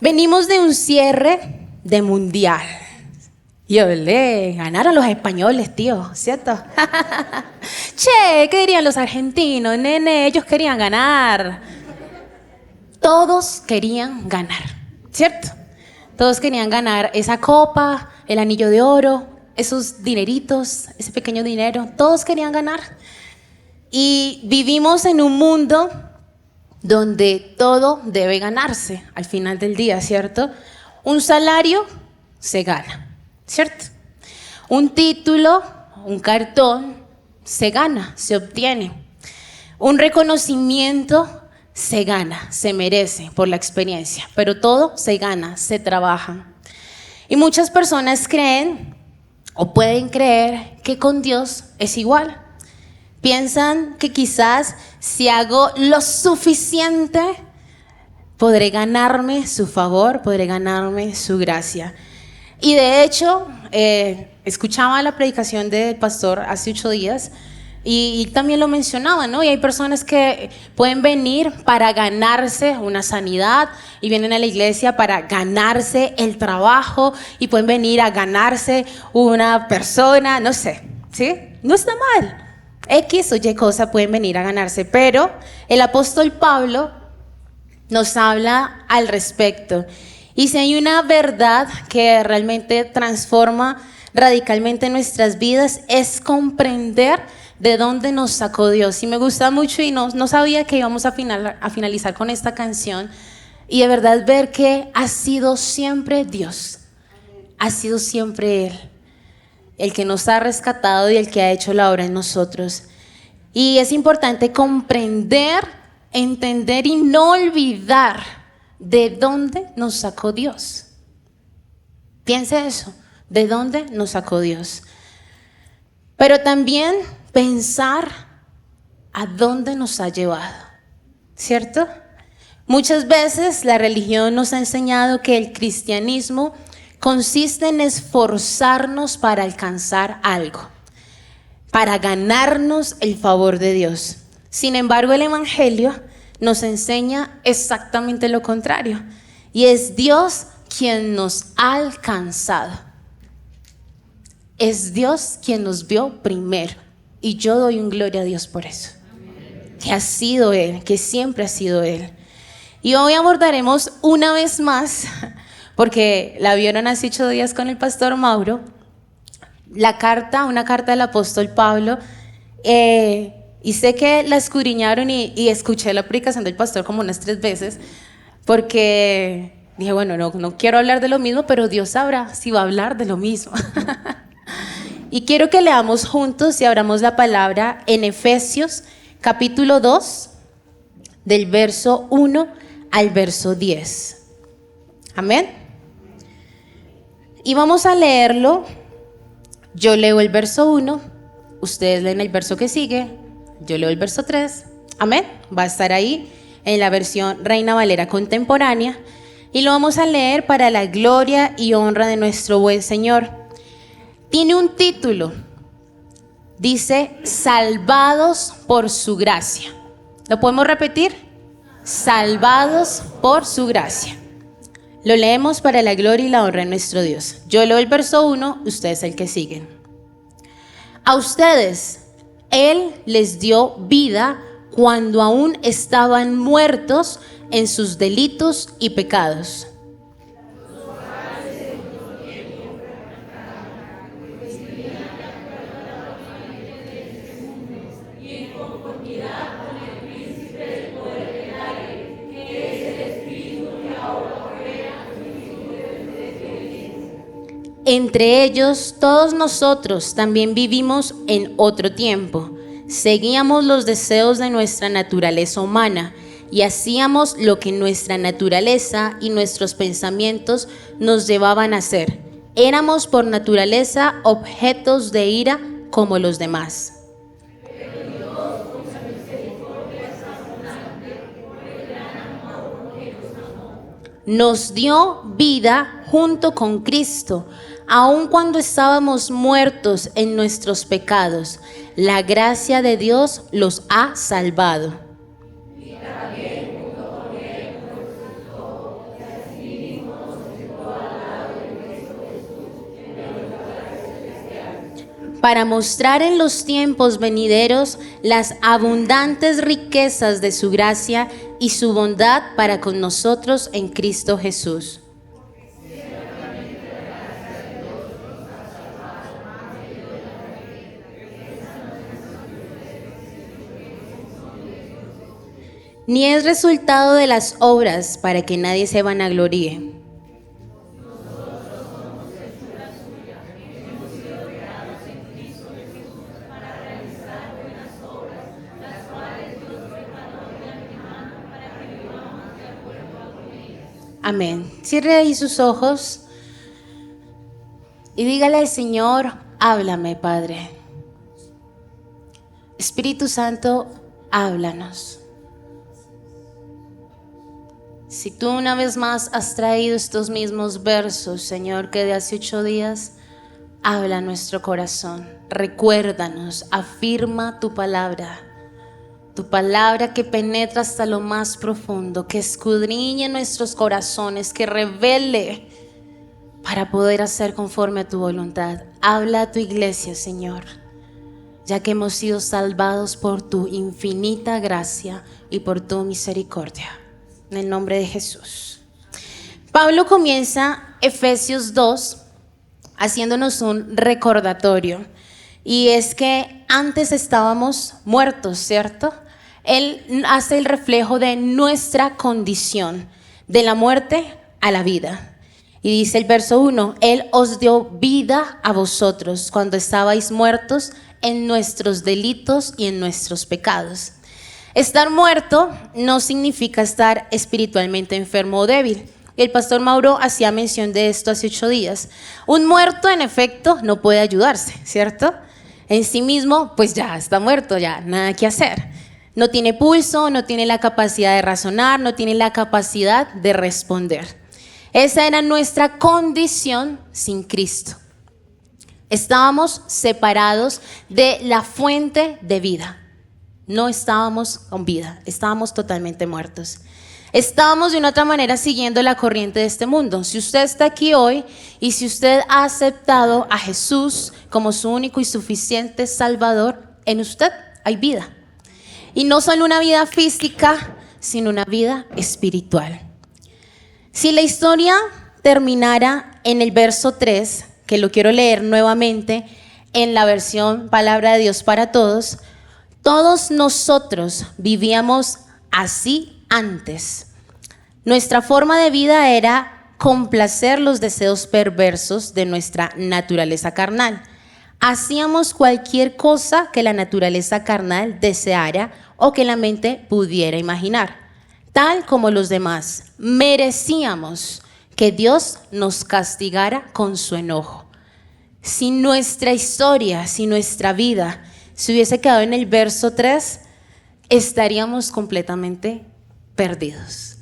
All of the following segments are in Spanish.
Venimos de un cierre de mundial. Y olé, ganaron los españoles, tío, ¿cierto? Che, ¿qué dirían los argentinos? Nene, ellos querían ganar. Todos querían ganar, ¿cierto? Todos querían ganar esa copa, el anillo de oro, esos dineritos, ese pequeño dinero. Todos querían ganar. Y vivimos en un mundo donde todo debe ganarse al final del día, ¿cierto? Un salario se gana, ¿cierto? Un título, un cartón, se gana, se obtiene. Un reconocimiento se gana, se merece por la experiencia, pero todo se gana, se trabaja. Y muchas personas creen o pueden creer que con Dios es igual. Piensan que quizás si hago lo suficiente, podré ganarme su favor, podré ganarme su gracia. Y de hecho, escuchaba la predicación del pastor hace 8 días y también lo mencionaba, ¿no? Y hay personas que pueden venir para ganarse una sanidad y vienen a la iglesia para ganarse el trabajo y pueden venir a ganarse una persona, no sé, ¿sí? No está mal. X o Y cosa pueden venir a ganarse, pero el apóstol Pablo nos habla al respecto. Y si hay una verdad que realmente transforma radicalmente nuestras vidas, es comprender de dónde nos sacó Dios. Y me gusta mucho y no sabía que íbamos a finalizar con esta canción. Y de verdad ver que ha sido siempre Dios, ha sido siempre Él, el que nos ha rescatado y el que ha hecho la obra en nosotros. Y es importante comprender, entender y no olvidar de dónde nos sacó Dios. Piense eso, de dónde nos sacó Dios. Pero también pensar a dónde nos ha llevado, ¿cierto? Muchas veces la religión nos ha enseñado que el cristianismo consiste en esforzarnos para alcanzar algo, para ganarnos el favor de Dios. Sin embargo, el Evangelio nos enseña exactamente lo contrario. Y es Dios quien nos ha alcanzado. Es Dios quien nos vio primero. Y yo doy un gloria a Dios por eso. Que ha sido Él, que siempre ha sido Él. Y hoy abordaremos una vez más, porque la vieron hace 8 días con el pastor Mauro, una carta del apóstol Pablo, y sé que la escudriñaron y escuché la predicación del pastor como unas 3 veces, porque dije, bueno, no quiero hablar de lo mismo, pero Dios sabrá si va a hablar de lo mismo. Y quiero que leamos juntos y abramos la palabra en Efesios capítulo 2, del verso 1 al verso 10. Amén. Y vamos a leerlo. Yo leo el verso 1, ustedes leen el verso que sigue, yo leo el verso 3. Amén. Va a estar ahí en la versión Reina Valera contemporánea y lo vamos a leer para la gloria y honra de nuestro buen Señor. Tiene un título, dice: salvados por su gracia. ¿Lo podemos repetir? Salvados por su gracia. Lo leemos para la gloria y la honra de nuestro Dios. Yo leo el verso 1, ustedes el que siguen. A ustedes Él les dio vida cuando aún estaban muertos en sus delitos y pecados. Entre ellos, todos nosotros también vivimos en otro tiempo. Seguíamos los deseos de nuestra naturaleza humana y hacíamos lo que nuestra naturaleza y nuestros pensamientos nos llevaban a hacer. Éramos por naturaleza objetos de ira como los demás. Nos dio vida junto con Cristo, aun cuando estábamos muertos en nuestros pecados. La gracia de Dios los ha salvado. Y también junto con Él nos resucitó, y asimismo para mostrar en los tiempos venideros las abundantes riquezas de su gracia y su bondad para con nosotros en Cristo Jesús. Ni es resultado de las obras para que nadie se vanagloríe. Amén. Cierre ahí sus ojos y dígale al Señor: háblame, Padre. Espíritu Santo, háblanos. Si tú una vez más has traído estos mismos versos, Señor, que de hace 8 días, habla a nuestro corazón. Recuérdanos, afirma tu palabra que penetra hasta lo más profundo, que escudriñe nuestros corazones, que revele para poder hacer conforme a tu voluntad. Habla a tu iglesia, Señor, ya que hemos sido salvados por tu infinita gracia y por tu misericordia. En el nombre de Jesús. Pablo comienza Efesios 2 haciéndonos un recordatorio. Y es que antes estábamos muertos, ¿cierto? Él hace el reflejo de nuestra condición, de la muerte a la vida. Y dice el verso 1, Él os dio vida a vosotros cuando estabais muertos en nuestros delitos y en nuestros pecados. Estar muerto no significa estar espiritualmente enfermo o débil. El pastor Mauro hacía mención de esto hace 8 días. Un muerto, en efecto, no puede ayudarse, ¿cierto? En sí mismo, pues ya está muerto, ya nada que hacer. No tiene pulso, no tiene la capacidad de razonar, no tiene la capacidad de responder. Esa era nuestra condición sin Cristo. Estábamos separados de la fuente de vida. No estábamos con vida, estábamos totalmente muertos. Estábamos de una otra manera siguiendo la corriente de este mundo. Si usted está aquí hoy y si usted ha aceptado a Jesús como su único y suficiente Salvador, en usted hay vida. Y no solo una vida física, sino una vida espiritual. Si la historia terminara en el verso 3, que lo quiero leer nuevamente en la versión Palabra de Dios para Todos, todos nosotros vivíamos así antes. Nuestra forma de vida era complacer los deseos perversos de nuestra naturaleza carnal. Hacíamos cualquier cosa que la naturaleza carnal deseara o que la mente pudiera imaginar. Tal como los demás, merecíamos que Dios nos castigara con su enojo. Si nuestra historia, si nuestra vida se hubiese quedado en el verso 3, estaríamos completamente perdidos.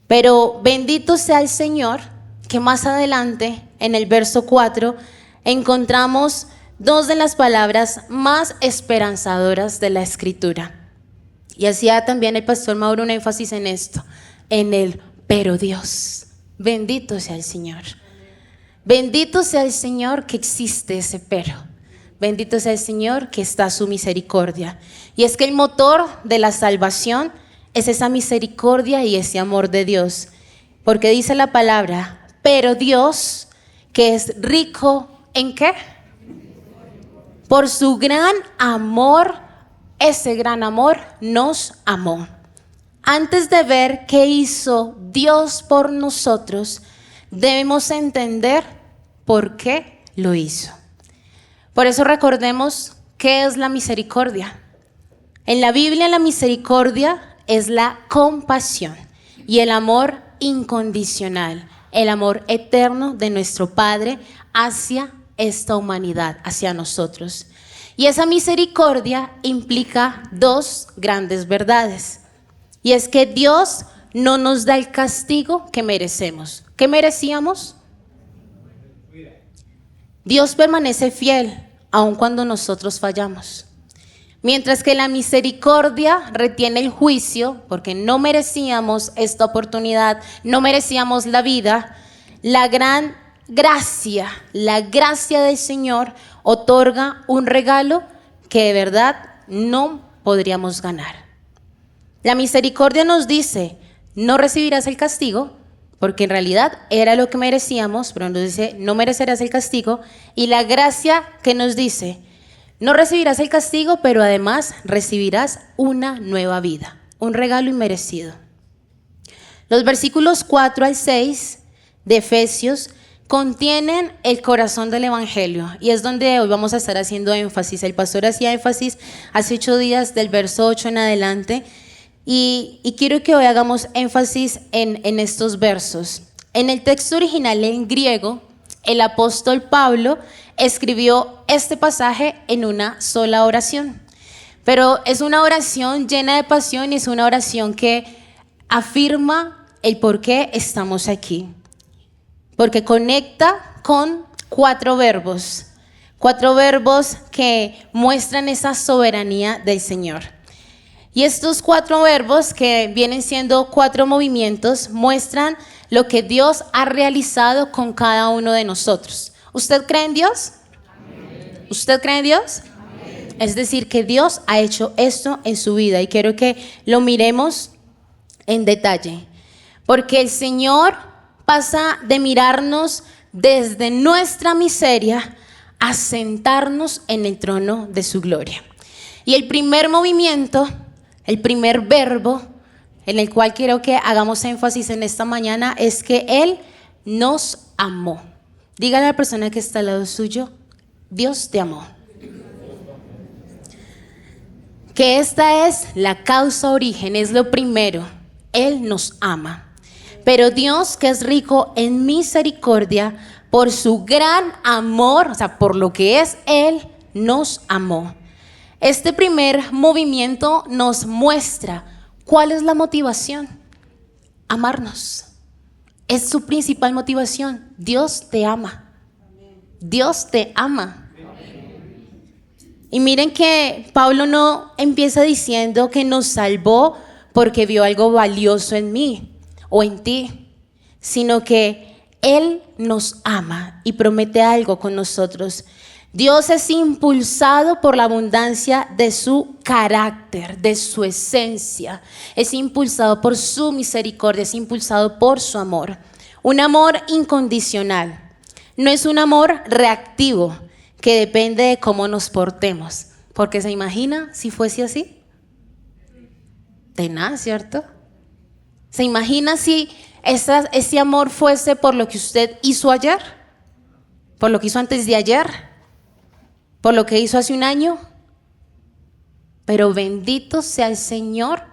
Pero bendito sea el Señor, que más adelante, en el verso 4, encontramos 2 de las palabras más esperanzadoras de la Escritura. Y hacía también el pastor Mauro un énfasis en esto, en el pero Dios. Bendito sea el Señor. Bendito sea el Señor que existe ese pero. Bendito sea el Señor que está su misericordia. Y es que el motor de la salvación es esa misericordia y ese amor de Dios. Porque dice la palabra, pero Dios, que es rico ¿en qué? Por su gran amor, ese gran amor nos amó. Antes de ver qué hizo Dios por nosotros, debemos entender por qué lo hizo. Por eso recordemos qué es la misericordia. En la Biblia la misericordia es la compasión y el amor incondicional, el amor eterno de nuestro Padre hacia esta humanidad, hacia nosotros. Y esa misericordia implica 2 grandes verdades. Y es que Dios no nos da el castigo que merecemos. ¿Qué merecíamos? Dios permanece fiel aun cuando nosotros fallamos. Mientras que la misericordia retiene el juicio, porque no merecíamos esta oportunidad, no merecíamos la vida, la gran la gracia del Señor otorga un regalo que de verdad no podríamos ganar. La misericordia nos dice, no recibirás el castigo, porque en realidad era lo que merecíamos, pero nos dice, no merecerás el castigo. Y la gracia que nos dice, no recibirás el castigo, pero además recibirás una nueva vida, un regalo inmerecido. Los versículos 4 al 6 de Efesios contienen el corazón del Evangelio y es donde hoy vamos a estar haciendo énfasis. El pastor hacía énfasis hace 8 días del verso 8 en adelante y quiero que hoy hagamos énfasis en estos versos. En el texto original en griego, el apóstol Pablo escribió este pasaje en una sola oración, pero es una oración llena de pasión y es una oración que afirma el por qué estamos aquí. Porque conecta con 4 verbos que muestran esa soberanía del Señor. Y estos 4 verbos, que vienen siendo 4 movimientos, muestran lo que Dios ha realizado con cada uno de nosotros. ¿Usted cree en Dios? Amén. ¿Usted cree en Dios? Amén. Es decir, que Dios ha hecho esto en su vida y quiero que lo miremos en detalle. Porque el Señor pasa de mirarnos desde nuestra miseria a sentarnos en el trono de su gloria. Y el primer movimiento, el primer verbo en el cual quiero que hagamos énfasis en esta mañana es que Él nos amó. Dígale a la persona que está al lado suyo, Dios te amó. Que esta es la causa origen, es lo primero. Él nos ama. Pero Dios, que es rico en misericordia, por su gran amor, o sea, por lo que es Él, nos amó. Este primer movimiento nos muestra cuál es la motivación. Amarnos. Es su principal motivación. Dios te ama. Dios te ama. Y miren que Pablo no empieza diciendo que nos salvó porque vio algo valioso en mí o en ti, sino que Él nos ama y promete algo con nosotros. Dios es impulsado por la abundancia de su carácter, de su esencia. Es impulsado por su misericordia, es impulsado por su amor. Un amor incondicional. No es un amor reactivo que depende de cómo nos portemos. Porque se imagina si fuese así. Tenaz, ¿cierto? ¿Se imagina si ese amor fuese por lo que usted hizo ayer? ¿Por lo que hizo antes de ayer? ¿Por lo que hizo hace un año? Pero bendito sea el Señor,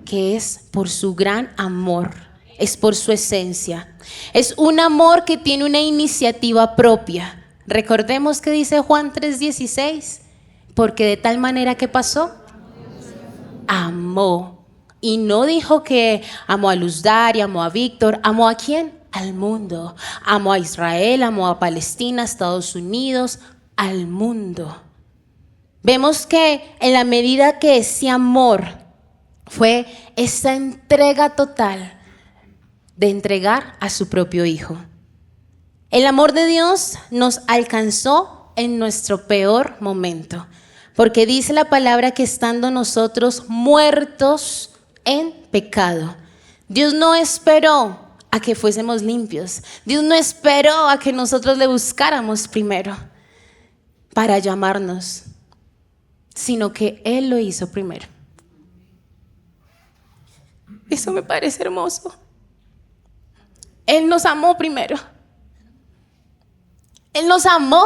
que es por su gran amor, es por su esencia. Es un amor que tiene una iniciativa propia. Recordemos que dice Juan 3:16, porque de tal manera que pasó, amó. Y no dijo que amó a Luz Daria, amó a Víctor, amó a quién, al mundo. Amó a Israel, amó a Palestina, a Estados Unidos, al mundo. Vemos que en la medida que ese amor fue esa entrega total de entregar a su propio Hijo. El amor de Dios nos alcanzó en nuestro peor momento, porque dice la palabra que estando nosotros muertos en pecado, Dios no esperó a que fuésemos limpios. Dios no esperó a que nosotros le buscáramos primero para llamarnos, sino que Él lo hizo primero. Eso me parece hermoso. Él nos amó primero. Él nos amó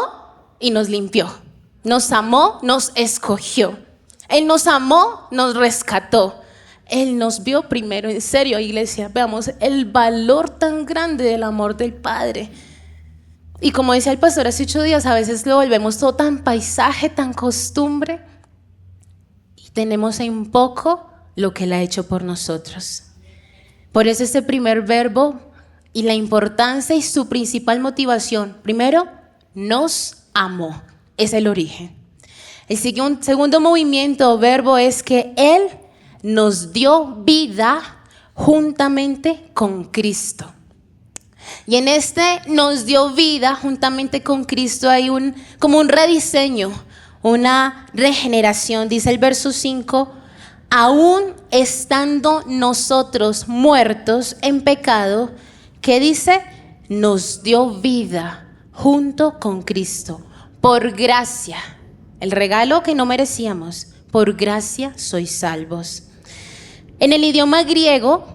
y nos limpió. Nos amó, nos escogió. Él nos amó, nos rescató. Él nos vio primero. En serio, iglesia, veamos el valor tan grande del amor del Padre. Y como decía el pastor hace 8 días, a veces lo volvemos todo tan paisaje, tan costumbre, y tenemos en poco lo que Él ha hecho por nosotros. Por eso este primer verbo y la importancia y su principal motivación, primero, nos amó, es el origen. El segundo movimiento o verbo es que Él nos dio vida juntamente con Cristo. Y en este nos dio vida juntamente con Cristo. Hay como un rediseño, una regeneración. Dice el verso 5, aún estando nosotros muertos en pecado, ¿qué dice? Nos dio vida junto con Cristo. Por gracia, el regalo que no merecíamos, por gracia sois salvos. En el idioma griego,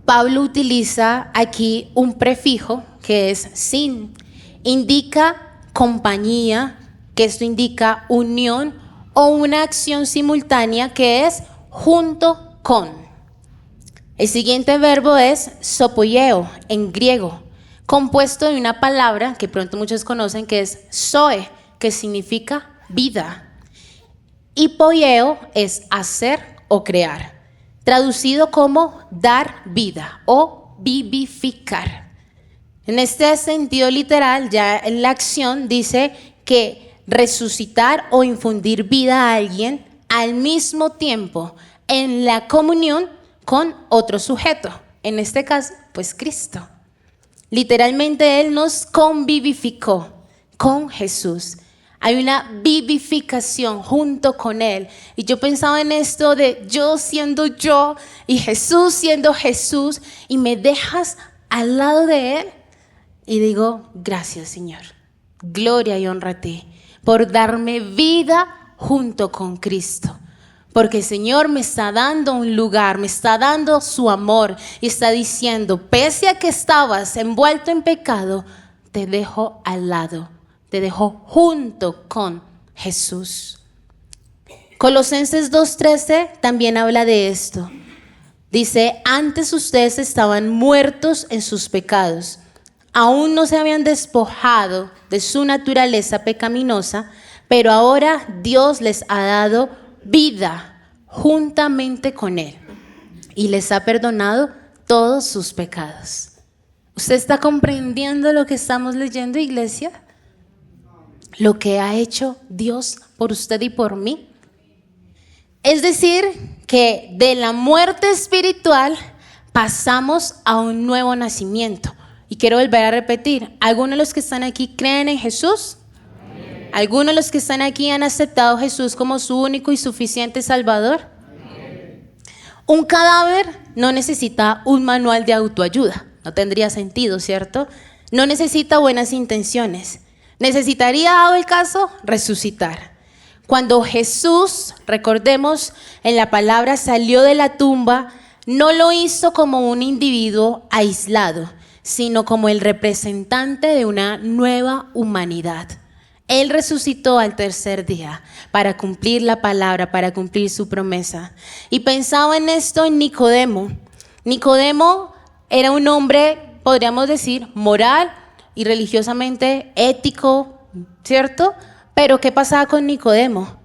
Pablo utiliza aquí un prefijo que es sin. Indica compañía, que esto indica unión, o una acción simultánea que es junto con. El siguiente verbo es sopoieo en griego, compuesto de una palabra que pronto muchos conocen que es zoe, que significa vida. Y poieo es hacer o crear, traducido como dar vida o vivificar. En este sentido literal, ya en la acción dice que resucitar o infundir vida a alguien al mismo tiempo en la comunión con otro sujeto, en este caso, pues Cristo. Literalmente Él nos convivificó con Jesús. Hay una vivificación junto con Él. Y yo pensaba en esto de yo siendo yo y Jesús siendo Jesús, y me dejas al lado de Él. Y digo, gracias Señor, gloria y honra a ti por darme vida junto con Cristo. Porque el Señor me está dando un lugar, me está dando su amor y está diciendo, pese a que estabas envuelto en pecado, te dejo al lado, te dejo junto con Jesús. Colosenses 2:13 también habla de esto. Dice, antes ustedes estaban muertos en sus pecados, aún no se habían despojado de su naturaleza pecaminosa, pero ahora Dios les ha dado vida juntamente con Él y les ha perdonado todos sus pecados. ¿Usted está comprendiendo lo que estamos leyendo, iglesia? Lo que ha hecho Dios por usted y por mí. Es decir, que de la muerte espiritual pasamos a un nuevo nacimiento. Y quiero volver a repetir, ¿algunos de los que están aquí creen en Jesús? Amén. ¿Algunos de los que están aquí han aceptado a Jesús como su único y suficiente Salvador? Amén. Un cadáver no necesita un manual de autoayuda, no tendría sentido, ¿cierto? No necesita buenas intenciones. Necesitaría, dado el caso, resucitar. Cuando Jesús, recordemos, en la palabra salió de la tumba, no lo hizo como un individuo aislado, sino como el representante de una nueva humanidad. Él resucitó al tercer día para cumplir la palabra, para cumplir su promesa. Y pensaba en esto en Nicodemo. Nicodemo era un hombre, podríamos decir, moral y religiosamente ético, ¿cierto? Pero ¿qué pasaba con Nicodemo?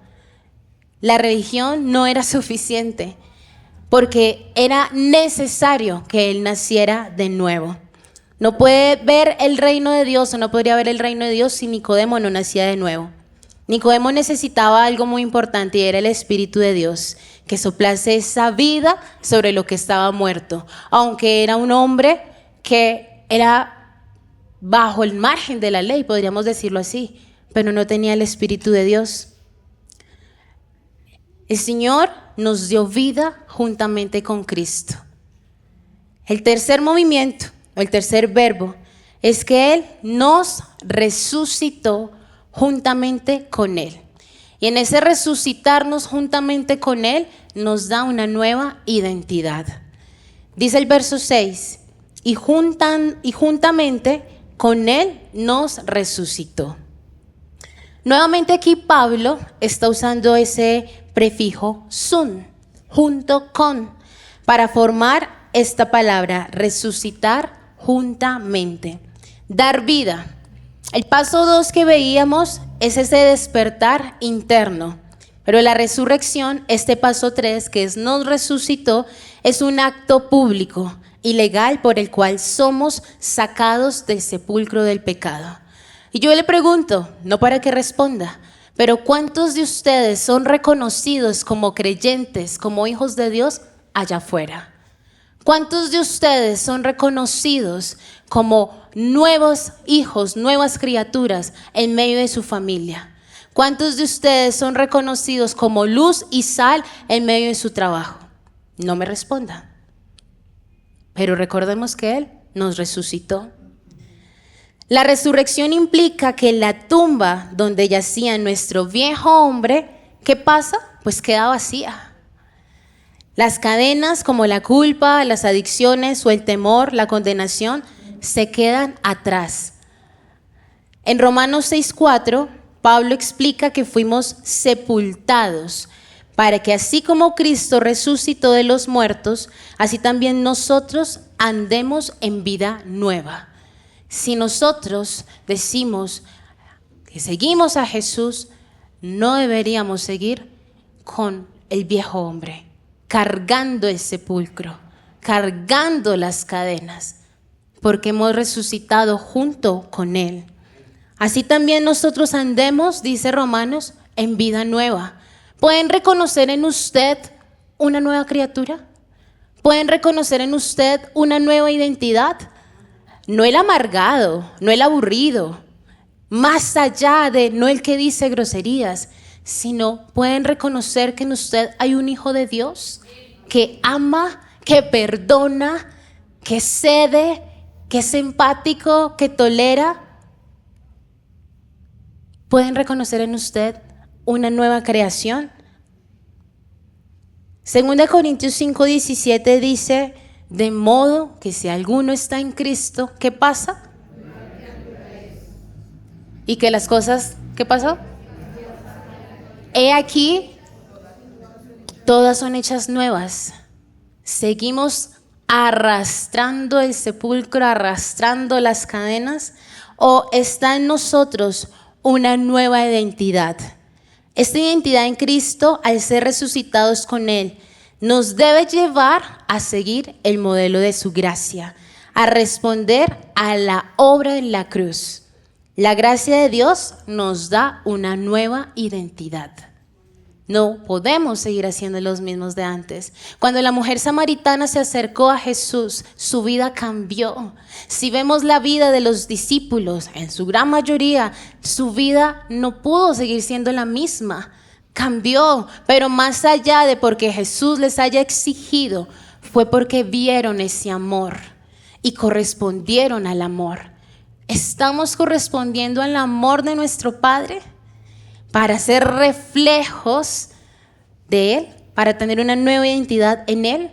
La religión no era suficiente, porque era necesario que él naciera de nuevo. No puede ver el reino de Dios, o no podría ver el reino de Dios si Nicodemo no nacía de nuevo. Nicodemo necesitaba algo muy importante y era el Espíritu de Dios, que soplase esa vida sobre lo que estaba muerto. Aunque era un hombre que era bajo el margen de la ley, podríamos decirlo así, pero no tenía el Espíritu de Dios. El Señor nos dio vida juntamente con Cristo. El tercer movimiento, o el tercer verbo, es que Él nos resucitó juntamente con Él. Y en ese resucitarnos juntamente con Él, nos da una nueva identidad. Dice el verso 6, y juntamente con Él nos resucitó. Nuevamente aquí Pablo está usando ese prefijo sun, junto con, para formar esta palabra, resucitar juntamente, dar vida. El paso 2 que veíamos es ese despertar interno, pero la resurrección, este paso 3 que es nos resucitó, es un acto público y legal por el cual somos sacados del sepulcro del pecado. Y yo le pregunto, no para que responda, pero ¿cuántos de ustedes son reconocidos como creyentes, como hijos de Dios allá afuera? ¿Cuántos de ustedes son reconocidos como nuevos hijos, nuevas criaturas en medio de su familia? ¿Cuántos de ustedes son reconocidos como luz y sal en medio de su trabajo? No me respondan. Pero recordemos que Él nos resucitó. La resurrección implica que la tumba donde yacía nuestro viejo hombre, ¿qué pasa? Pues queda vacía. Las cadenas como la culpa, las adicciones o el temor, la condenación, se quedan atrás. En Romanos 6:4, Pablo explica que fuimos sepultados para que así como Cristo resucitó de los muertos, así también nosotros andemos en vida nueva. Si nosotros decimos que seguimos a Jesús, no deberíamos seguir con el viejo hombre, cargando el sepulcro, cargando las cadenas, porque hemos resucitado junto con Él. Así también nosotros andemos, dice Romanos, en vida nueva. ¿Pueden reconocer en usted una nueva criatura? ¿Pueden reconocer en usted una nueva identidad? No el amargado, no el aburrido, más allá de no el que dice groserías, sino pueden reconocer que en usted hay un hijo de Dios que ama, que perdona, que cede, que es empático, que tolera. ¿Pueden reconocer en usted una nueva creación? 2 Corintios 5:17 dice: de modo que si alguno está en Cristo, ¿qué pasa? Y que las cosas, ¿qué pasó? He aquí, todas son hechas nuevas. Seguimos arrastrando el sepulcro, arrastrando las cadenas, o está en nosotros una nueva identidad. Esta identidad en Cristo, al ser resucitados con Él, nos debe llevar a seguir el modelo de su gracia, a responder a la obra en la cruz. La gracia de Dios nos da una nueva identidad. No podemos seguir haciendo los mismos de antes. Cuando la mujer samaritana se acercó a Jesús, su vida cambió. Si vemos la vida de los discípulos, en su gran mayoría, su vida no pudo seguir siendo la misma. Cambió, pero más allá de porque Jesús les haya exigido, fue porque vieron ese amor y correspondieron al amor. ¿Estamos correspondiendo al amor de nuestro Padre? Para ser reflejos de Él, para tener una nueva identidad en Él.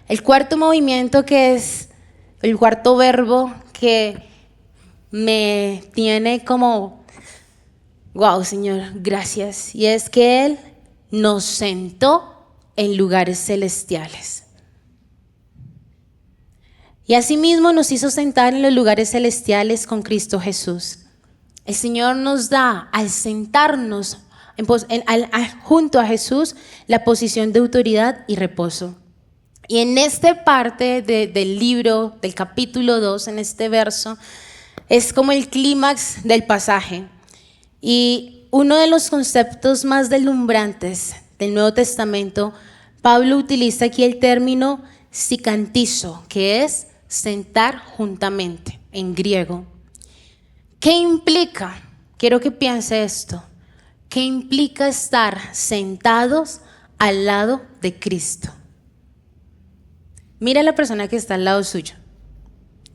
El cuarto movimiento, que es el cuarto verbo que me tiene como, wow, Señor, gracias. Y es que Él nos sentó en lugares celestiales. Y asimismo nos hizo sentar en los lugares celestiales con Cristo Jesús. El Señor nos da, al sentarnos junto a Jesús, la posición de autoridad y reposo. Y en esta parte del libro, del capítulo 2, en este verso, es como el clímax del pasaje. Y uno de los conceptos más deslumbrantes del Nuevo Testamento, Pablo utiliza aquí el término sikantizo, que es sentar juntamente, en griego. ¿Qué implica? Quiero que piense esto. ¿Qué implica estar sentados al lado de Cristo? Mira a la persona que está al lado suyo.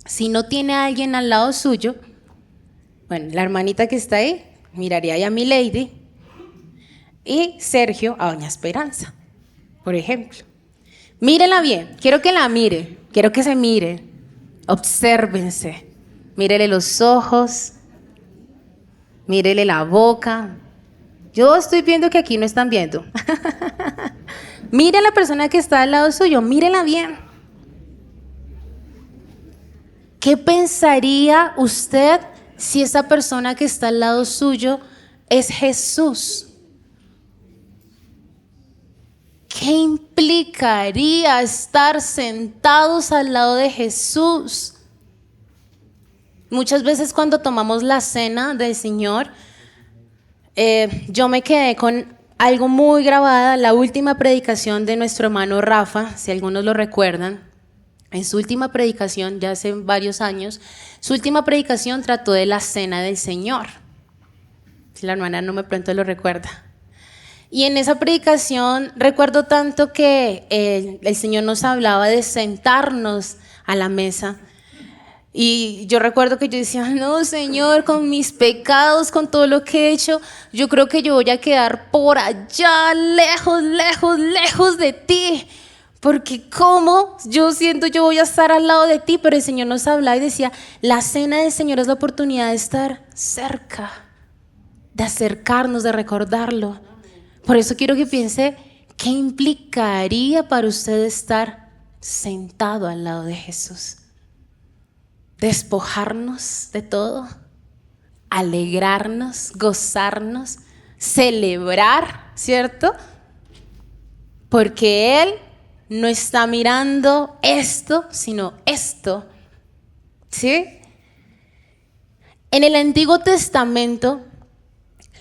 Si no tiene a alguien al lado suyo, bueno, la hermanita que está ahí, miraría ahí a mi lady, y Sergio a doña Esperanza, por ejemplo. Mírela bien, quiero que la mire, quiero que se mire, obsérvense, mírele los ojos, mírele la boca. Yo estoy viendo que aquí no están viendo. Mire a la persona que está al lado suyo, mírela bien. ¿Qué pensaría usted si esa persona que está al lado suyo es Jesús? ¿Qué implicaría estar sentados al lado de Jesús? Muchas veces cuando tomamos la cena del Señor, yo me quedé con algo muy grabada, la última predicación de nuestro hermano Rafa, si algunos lo recuerdan. En su última predicación, ya hace varios años, su última predicación trató de la cena del Señor. Si la hermana no me pronto lo recuerda. Y en esa predicación recuerdo tanto que el Señor nos hablaba de sentarnos a la mesa. Y yo recuerdo que yo decía, no, Señor, con mis pecados, con todo lo que he hecho, yo creo que yo voy a quedar por allá, lejos, lejos, lejos de ti. Porque cómo yo siento yo voy a estar al lado de ti, pero el Señor nos hablaba y decía, la cena del Señor es la oportunidad de estar cerca, de acercarnos, de recordarlo. Por eso quiero que piense, ¿qué implicaría para usted estar sentado al lado de Jesús? Despojarnos de todo, alegrarnos, gozarnos, celebrar, ¿cierto? Porque Él no está mirando esto, sino esto, ¿sí? En el Antiguo Testamento,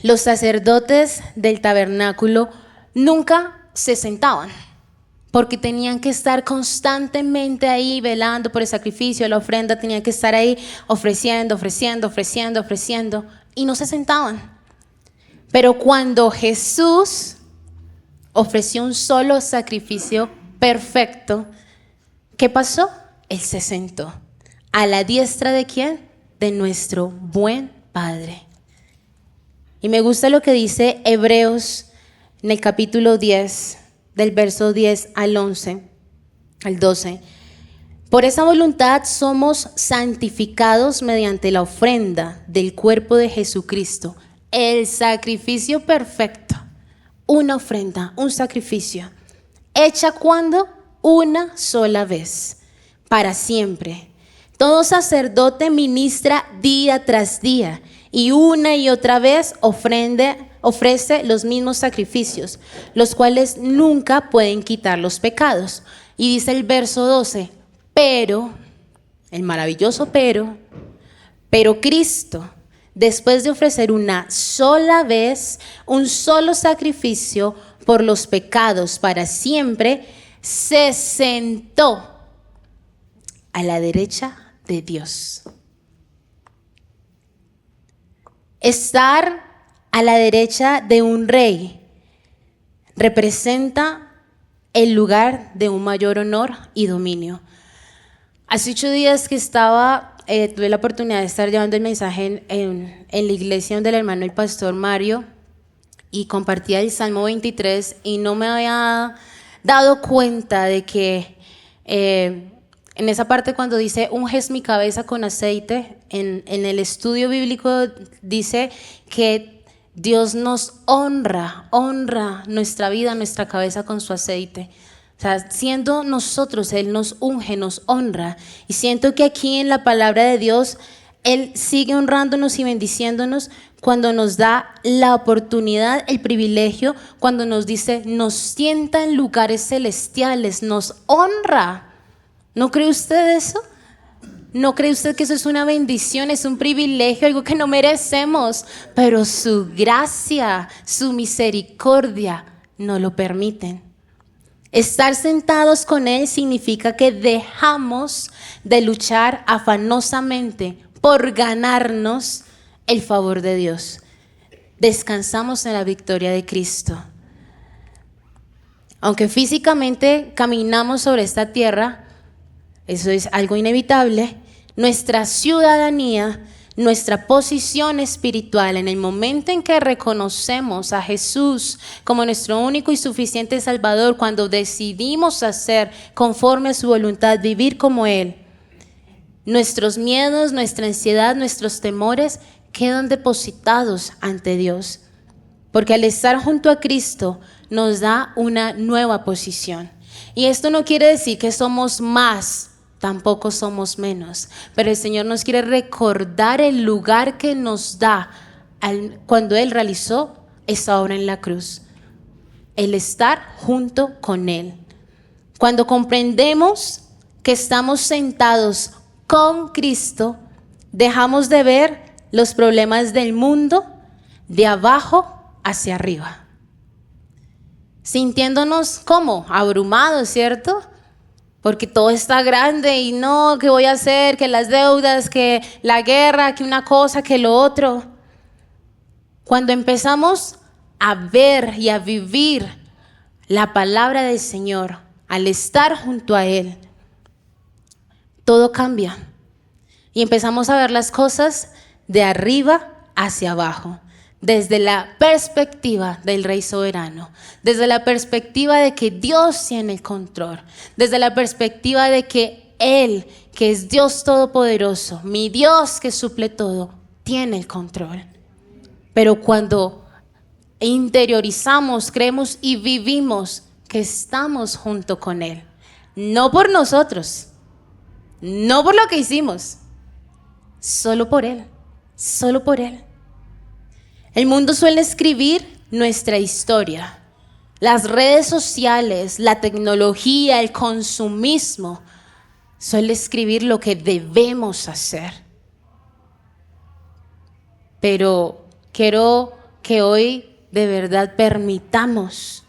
los sacerdotes del tabernáculo nunca se sentaban, porque tenían que estar constantemente ahí velando por el sacrificio, la ofrenda, tenían que estar ahí ofreciendo, y no se sentaban. Pero cuando Jesús ofreció un solo sacrificio perfecto, ¿qué pasó? Él se sentó. ¿A la diestra de quién? De nuestro buen Padre. Y me gusta lo que dice Hebreos en el capítulo 10, del verso 10 al 11, al 12. Por esa voluntad somos santificados mediante la ofrenda del cuerpo de Jesucristo, el sacrificio perfecto, una ofrenda, un sacrificio, hecha cuando una sola vez, para siempre. Todo sacerdote ministra día tras día y una y otra vez ofrece los mismos sacrificios, los cuales nunca pueden quitar los pecados. Y dice el verso 12, pero, el maravilloso pero Cristo, después de ofrecer una sola vez, un solo sacrificio por los pecados para siempre, se sentó a la derecha de Dios. Estar a la derecha de un rey representa el lugar de un mayor honor y dominio. Hace 8 días que tuve la oportunidad de estar llevando el mensaje en la iglesia donde el hermano el pastor Mario, y compartía el Salmo 23 y no me había dado cuenta de que en esa parte cuando dice unges mi cabeza con aceite, en el estudio bíblico dice que Dios nos honra nuestra vida, nuestra cabeza con su aceite. O sea, siendo nosotros, Él nos unge, nos honra. Y siento que aquí en la palabra de Dios, Él sigue honrándonos y bendiciéndonos cuando nos da la oportunidad, el privilegio, cuando nos dice, nos sienta en lugares celestiales, nos honra. ¿No cree usted eso? ¿No cree usted que eso es una bendición, es un privilegio, algo que no merecemos? Pero su gracia, su misericordia no lo permiten. Estar sentados con Él significa que dejamos de luchar afanosamente por ganarnos el favor de Dios. Descansamos en la victoria de Cristo. Aunque físicamente caminamos sobre esta tierra, eso es algo inevitable, nuestra ciudadanía, nuestra posición espiritual en el momento en que reconocemos a Jesús como nuestro único y suficiente Salvador, cuando decidimos hacer conforme a su voluntad, vivir como Él, nuestros miedos, nuestra ansiedad, nuestros temores quedan depositados ante Dios, porque al estar junto a Cristo nos da una nueva posición. Y esto no quiere decir que somos más, tampoco somos menos, pero el Señor nos quiere recordar el lugar que nos da cuando Él realizó esa obra en la cruz, el estar junto con Él. Cuando comprendemos que estamos sentados con Cristo, dejamos de ver los problemas del mundo de abajo hacia arriba. sintiéndonos como abrumados, ¿cierto? Porque todo está grande y no, ¿qué voy a hacer? Que las deudas, que la guerra, que una cosa, que lo otro. Cuando empezamos a ver y a vivir la palabra del Señor, al estar junto a Él, todo cambia. Y empezamos a ver las cosas de arriba hacia abajo, desde la perspectiva del Rey soberano, desde la perspectiva de que Dios tiene el control, desde la perspectiva de que Él, que es Dios todopoderoso, mi Dios que suple todo, tiene el control. Pero cuando interiorizamos, creemos y vivimos que estamos junto con Él, no por nosotros, no por lo que hicimos, solo por Él, solo por Él. El mundo suele escribir nuestra historia. Las redes sociales, la tecnología, el consumismo, suele escribir lo que debemos hacer. Pero quiero que hoy de verdad permitamos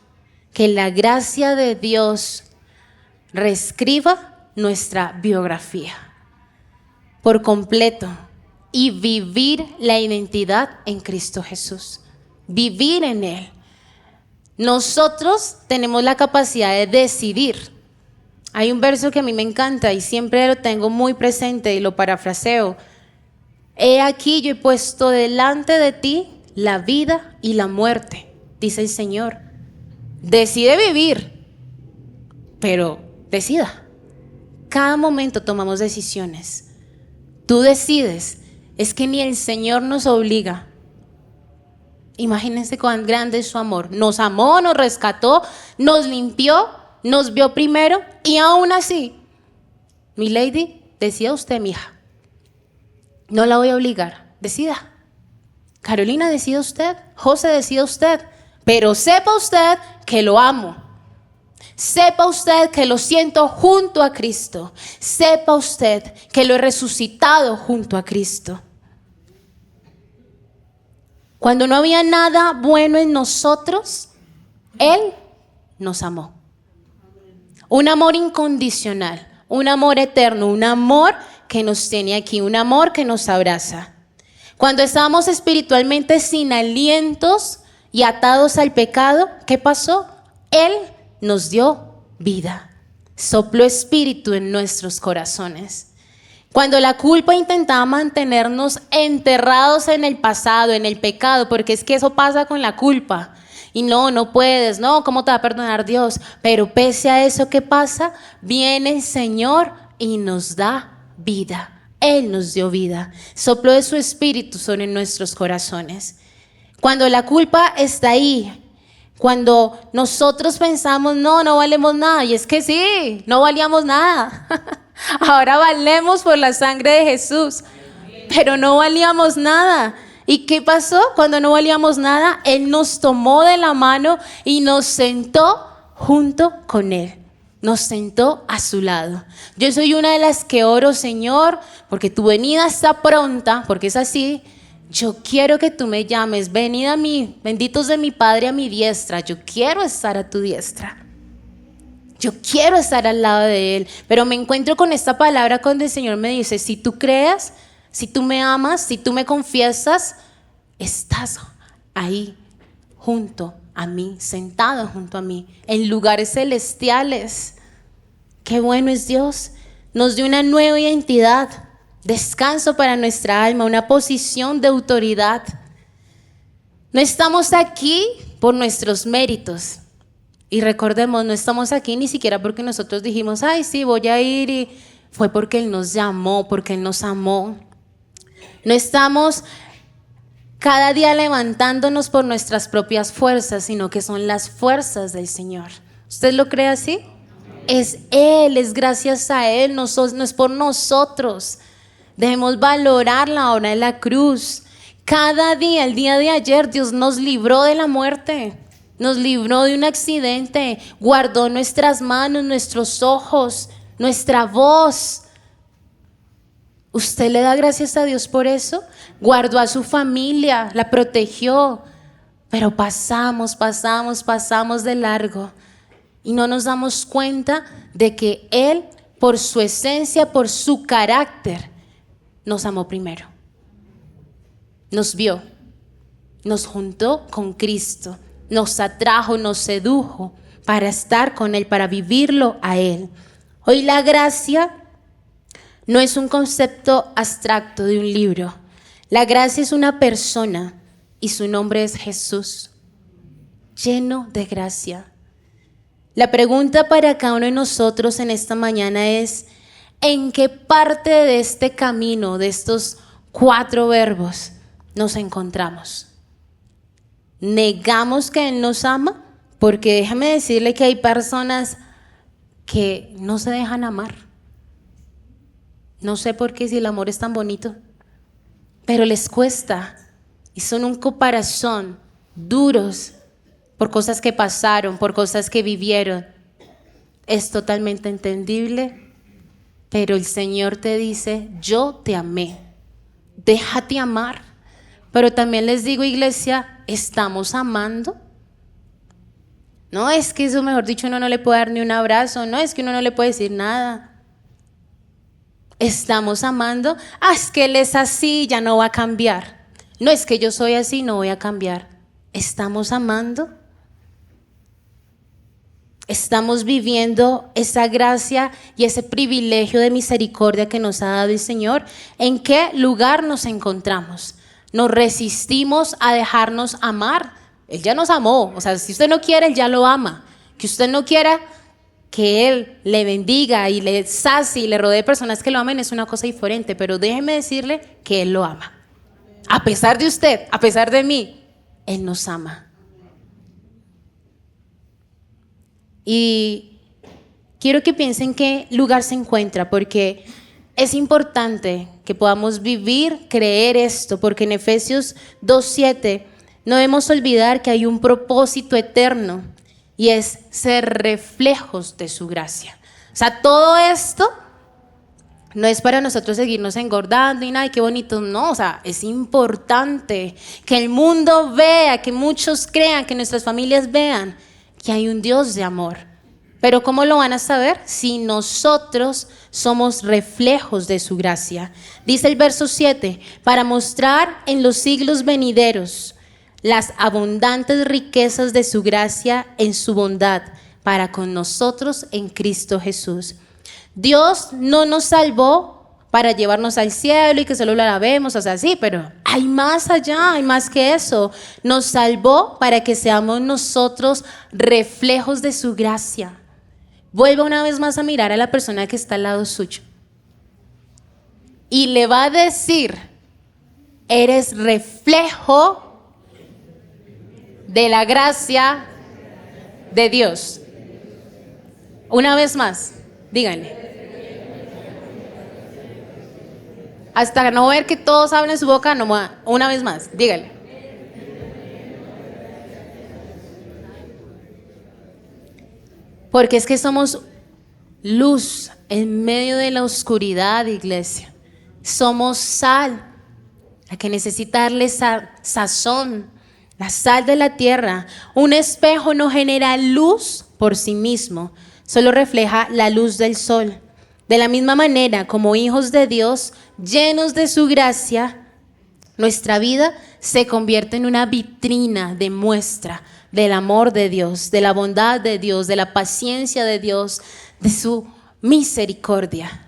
que la gracia de Dios reescriba nuestra biografía por completo y vivir la identidad en Cristo Jesús, vivir en Él. Nosotros tenemos la capacidad de decidir. Hay un verso que a mí me encanta y siempre lo tengo muy presente y lo parafraseo. He aquí yo he puesto delante de ti la vida y la muerte, dice el Señor. Decide vivir, pero decida. Cada momento tomamos decisiones. Tú decides. Es que ni el Señor nos obliga. Imagínense cuán grande es su amor. Nos amó, nos rescató, nos limpió, nos vio primero y aún así, mi lady, decida usted, mija. No la voy a obligar. Decida. Carolina, decida usted. José, decida usted. Pero sepa usted que lo amo. Sepa usted que lo siento junto a Cristo. Sepa usted que lo he resucitado junto a Cristo. Cuando no había nada bueno en nosotros, Él nos amó. Un amor incondicional, un amor eterno, un amor que nos tiene aquí, un amor que nos abraza. Cuando estábamos espiritualmente sin alientos y atados al pecado, ¿qué pasó? Él nos dio vida, sopló espíritu en nuestros corazones. Cuando la culpa intentaba mantenernos enterrados en el pasado, en el pecado, porque es que eso pasa con la culpa. Y no puedes, no, ¿cómo te va a perdonar Dios? Pero pese a eso, ¿qué pasa? Viene el Señor y nos da vida. Él nos dio vida, sopló de su espíritu sobre nuestros corazones. Cuando la culpa está ahí, cuando nosotros pensamos, no valemos nada, y es que sí, no valíamos nada. Ahora valemos por la sangre de Jesús, pero no valíamos nada. ¿Y qué pasó? Cuando no valíamos nada, Él nos tomó de la mano y nos sentó junto con Él. Nos sentó a su lado. Yo soy una de las que oro, Señor, porque tu venida está pronta, porque es así. Yo quiero que tú me llames, venid a mí, benditos de mi Padre a mi diestra. Yo quiero estar a tu diestra. Yo quiero estar al lado de Él, pero me encuentro con esta palabra cuando el Señor me dice, si tú crees, si tú me amas, si tú me confiesas, estás ahí junto a mí, sentado junto a mí, en lugares celestiales. Qué bueno es Dios. Nos dio una nueva identidad, descanso para nuestra alma, una posición de autoridad. No estamos aquí por nuestros méritos. Y recordemos, no estamos aquí ni siquiera porque nosotros dijimos, ay, sí, voy a ir, y fue porque Él nos llamó, porque Él nos amó. No estamos cada día levantándonos por nuestras propias fuerzas, sino que son las fuerzas del Señor. ¿Usted lo cree así? Es Él, es gracias a Él, no es por nosotros. Debemos valorar la obra de la cruz. Cada día, el día de ayer, Dios nos libró de la muerte. Nos libró de un accidente, guardó nuestras manos, nuestros ojos, nuestra voz. ¿Usted le da gracias a Dios por eso? Guardó a su familia, la protegió. Pero pasamos de largo y no nos damos cuenta de que Él, por su esencia, por su carácter, nos amó primero. Nos vio, nos juntó con Cristo, nos atrajo, nos sedujo para estar con Él, para vivirlo a Él. Hoy la gracia no es un concepto abstracto de un libro. La gracia es una persona y su nombre es Jesús, lleno de gracia. La pregunta para cada uno de nosotros en esta mañana es: ¿en qué parte de este camino, de estos 4 verbos, nos encontramos? ¿Negamos que Él nos ama? Porque déjame decirle que hay personas que no se dejan amar. No sé por qué, si el amor es tan bonito, pero les cuesta y son un corazón duros por cosas que pasaron, por cosas que vivieron. Es totalmente entendible, pero el Señor te dice: yo te amé, déjate amar. Pero también les digo, iglesia, ¿estamos amando? No es que eso, mejor dicho, uno no le puede dar ni un abrazo, no es que uno no le puede decir nada. ¿Estamos amando? Es que Él es así, ya no va a cambiar. No es que yo soy así, no voy a cambiar. ¿Estamos amando? ¿Estamos viviendo esa gracia y ese privilegio de misericordia que nos ha dado el Señor? ¿En qué lugar nos encontramos? ¿Nos resistimos a dejarnos amar? Él ya nos amó. O sea, si usted no quiere, Él ya lo ama. Que usted no quiera que Él le bendiga y le sacie y le rodee personas que lo amen es una cosa diferente. Pero déjeme decirle que Él lo ama. A pesar de usted, a pesar de mí, Él nos ama. Y quiero que piensen en qué lugar se encuentra, porque es importante que podamos vivir, creer esto, porque en Efesios 2:7 no debemos olvidar que hay un propósito eterno y es ser reflejos de su gracia. O sea, todo esto no es para nosotros seguirnos engordando y nada, qué bonito, no, o sea, es importante que el mundo vea, que muchos crean, que nuestras familias vean que hay un Dios de amor. Pero ¿cómo lo van a saber? Si nosotros somos reflejos de su gracia. Dice el verso 7, para mostrar en los siglos venideros las abundantes riquezas de su gracia en su bondad para con nosotros en Cristo Jesús. Dios no nos salvó para llevarnos al cielo y que solo lo alabemos, o sea, sí, pero hay más allá, hay más que eso. Nos salvó para que seamos nosotros reflejos de su gracia. Vuelva una vez más a mirar a la persona que está al lado suyo y le va a decir: eres reflejo de la gracia de Dios. Una vez más, díganle. Hasta no ver que todos abren su boca, no, una vez más, díganle. Porque es que somos luz en medio de la oscuridad, iglesia. Somos sal, la que necesita darle sazón, la sal de la tierra. Un espejo no genera luz por sí mismo, solo refleja la luz del sol. De la misma manera, como hijos de Dios, llenos de su gracia, nuestra vida se convierte en una vitrina de muestra del amor de Dios, de la bondad de Dios, de la paciencia de Dios, de su misericordia.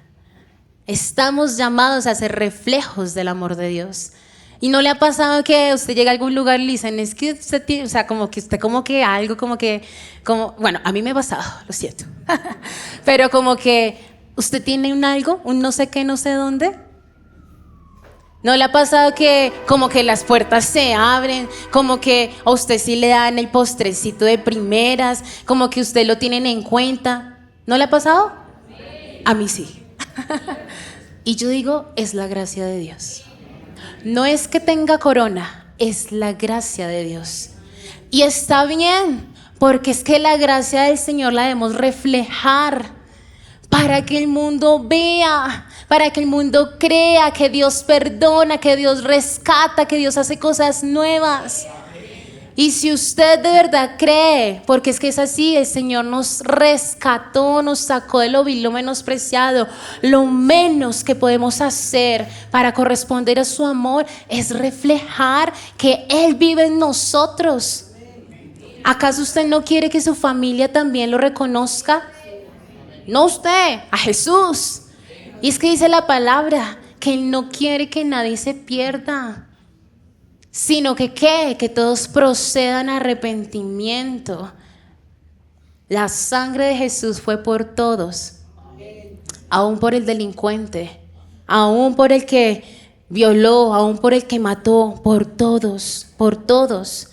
Estamos llamados a ser reflejos del amor de Dios. ¿Y no le ha pasado que usted llega a algún lugar y le dicen, es que usted tiene, o sea, como que usted bueno, a mí me ha pasado, lo siento, pero como que usted tiene un algo, un no sé qué, no sé dónde? ¿No le ha pasado que como que las puertas se abren, como que a usted sí le dan el postrecito de primeras, como que usted lo tienen en cuenta? ¿No le ha pasado? Sí. A mí sí. Y yo digo, es la gracia de Dios. No es que tenga corona, es la gracia de Dios. Y está bien, porque es que la gracia del Señor la debemos reflejar para que el mundo vea, para que el mundo crea que Dios perdona, que Dios rescata, que Dios hace cosas nuevas. Y si usted de verdad cree, porque es que es así, el Señor nos rescató, nos sacó de lo vil, lo menospreciado, lo menos que podemos hacer para corresponder a su amor es reflejar que Él vive en nosotros. ¿Acaso usted no quiere que su familia también lo reconozca? No usted, a Jesús. Y es que dice la palabra que Él no quiere que nadie se pierda, sino que todos procedan a arrepentimiento. La sangre de Jesús fue por todos, aún por el delincuente, aún por el que violó, aún por el que mató, por todos, por todos.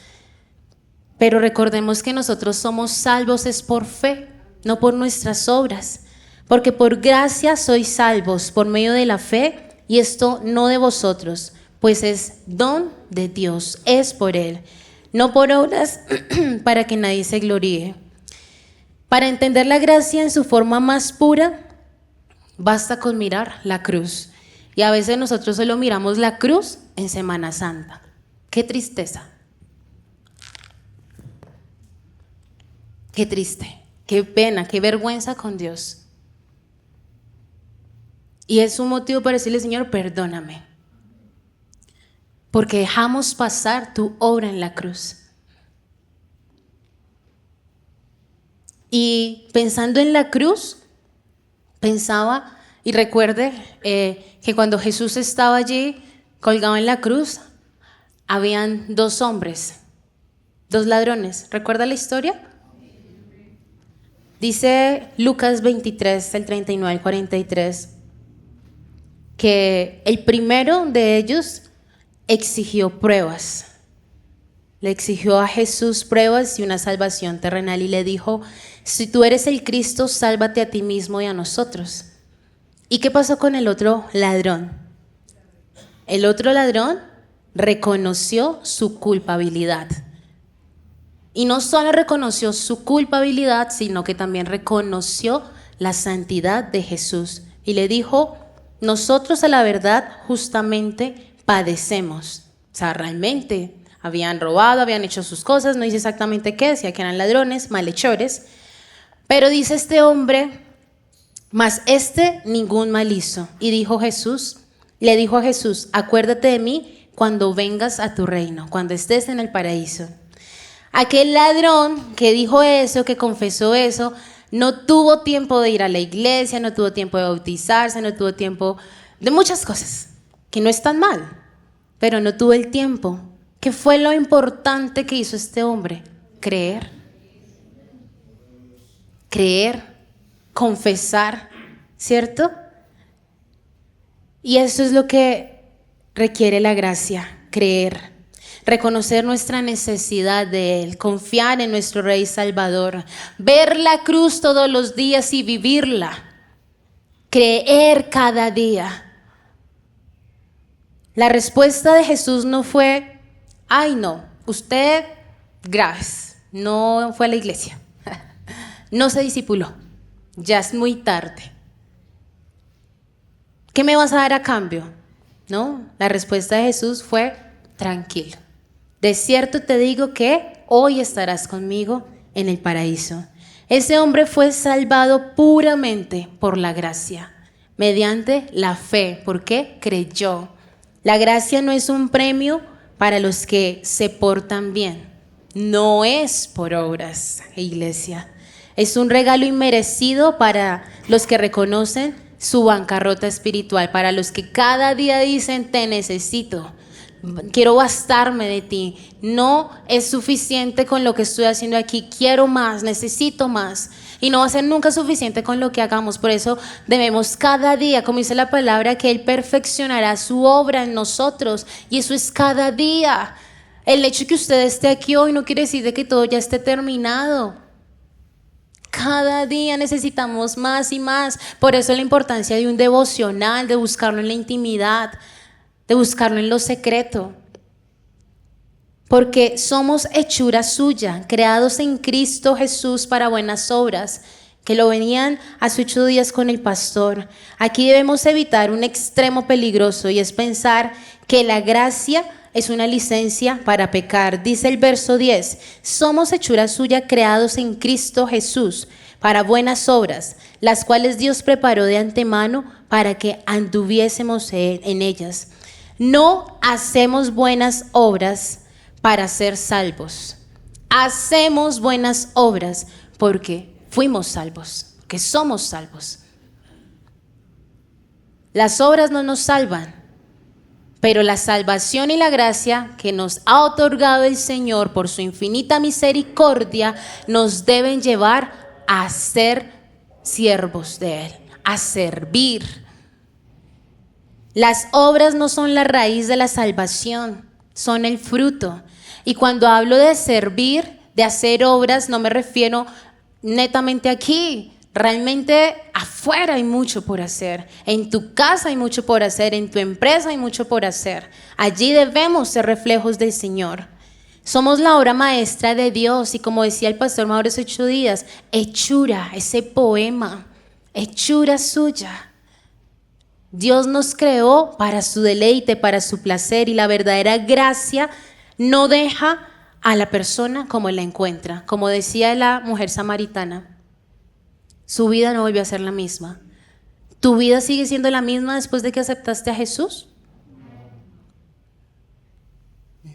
Pero recordemos que nosotros somos salvos es por fe, no por nuestras obras, porque por gracia sois salvos por medio de la fe, y esto no de vosotros, pues es don de Dios, es por Él, no por obras para que nadie se gloríe. Para entender la gracia en su forma más pura, basta con mirar la cruz. Y a veces nosotros solo miramos la cruz en Semana Santa. ¡Qué tristeza! ¡Qué triste! ¡Qué pena! ¡Qué vergüenza con Dios! Y es un motivo para decirle, Señor, perdóname, porque dejamos pasar tu obra en la cruz. Y pensando en la cruz, pensaba y recuerde que cuando Jesús estaba allí colgado en la cruz, habían dos hombres, dos ladrones. ¿Recuerda la historia? Dice Lucas 23, el 39 al 43, que el primero de ellos exigió pruebas. Le exigió a Jesús pruebas y una salvación terrenal y le dijo, si tú eres el Cristo, sálvate a ti mismo y a nosotros. ¿Y qué pasó con el otro ladrón? El otro ladrón reconoció su culpabilidad. Y no solo reconoció su culpabilidad, sino que también reconoció la santidad de Jesús. Y le dijo, nosotros a la verdad justamente padecemos. O sea, realmente habían robado, habían hecho sus cosas, no dice exactamente qué, decía que eran ladrones, malhechores. Pero dice este hombre, mas este ningún mal hizo. Y le dijo a Jesús, acuérdate de mí cuando vengas a tu reino, cuando estés en el paraíso. Aquel ladrón que dijo eso, que confesó eso, no tuvo tiempo de ir a la iglesia, no tuvo tiempo de bautizarse, no tuvo tiempo de muchas cosas, que no están mal, pero no tuvo el tiempo. ¿Qué fue lo importante que hizo este hombre? Creer, confesar, ¿cierto? Y eso es lo que requiere la gracia, creer. Reconocer nuestra necesidad de Él, confiar en nuestro Rey Salvador, ver la cruz todos los días y vivirla, creer cada día. La respuesta de Jesús no fue, ay no, usted, gracias, no fue a la iglesia, no se discipuló, ya es muy tarde. ¿Qué me vas a dar a cambio? No, la respuesta de Jesús fue, tranquilo. De cierto te digo que hoy estarás conmigo en el paraíso. Ese hombre fue salvado puramente por la gracia, mediante la fe, porque creyó. La gracia no es un premio para los que se portan bien, no es por obras, iglesia. Es un regalo inmerecido para los que reconocen su bancarrota espiritual, para los que cada día dicen te necesito. Quiero bastarme de ti, no es suficiente con lo que estoy haciendo aquí, quiero más, necesito más, y no va a ser nunca suficiente con lo que hagamos. Por eso debemos cada día, como dice la palabra, que Él perfeccionará su obra en nosotros, y eso es cada día. El hecho de que usted esté aquí hoy no quiere decir de que todo ya esté terminado. Cada día necesitamos más y más. Por eso la importancia de un devocional, de buscarlo en la intimidad, de buscarlo en lo secreto, porque somos hechura suya, creados en Cristo Jesús para buenas obras, que lo venían hace 8 días con el pastor. Aquí debemos evitar un extremo peligroso, y es pensar que la gracia es una licencia para pecar. Dice el verso 10, somos hechura suya creados en Cristo Jesús para buenas obras, las cuales Dios preparó de antemano para que anduviésemos en ellas. No hacemos buenas obras para ser salvos. Hacemos buenas obras porque fuimos salvos, que somos salvos. Las obras no nos salvan, pero la salvación y la gracia que nos ha otorgado el Señor por su infinita misericordia nos deben llevar a ser siervos de Él, a servir. Las obras no son la raíz de la salvación, son el fruto. Y cuando hablo de servir, de hacer obras, no me refiero netamente aquí. Realmente afuera hay mucho por hacer, en tu casa hay mucho por hacer, en tu empresa hay mucho por hacer. Allí debemos ser reflejos del Señor. Somos la obra maestra de Dios y como decía el pastor Mauricio 8 días, hechura, ese poema, hechura suya. Dios nos creó para su deleite, para su placer y la verdadera gracia no deja a la persona como la encuentra. Como decía la mujer samaritana, su vida no volvió a ser la misma. ¿Tu vida sigue siendo la misma después de que aceptaste a Jesús?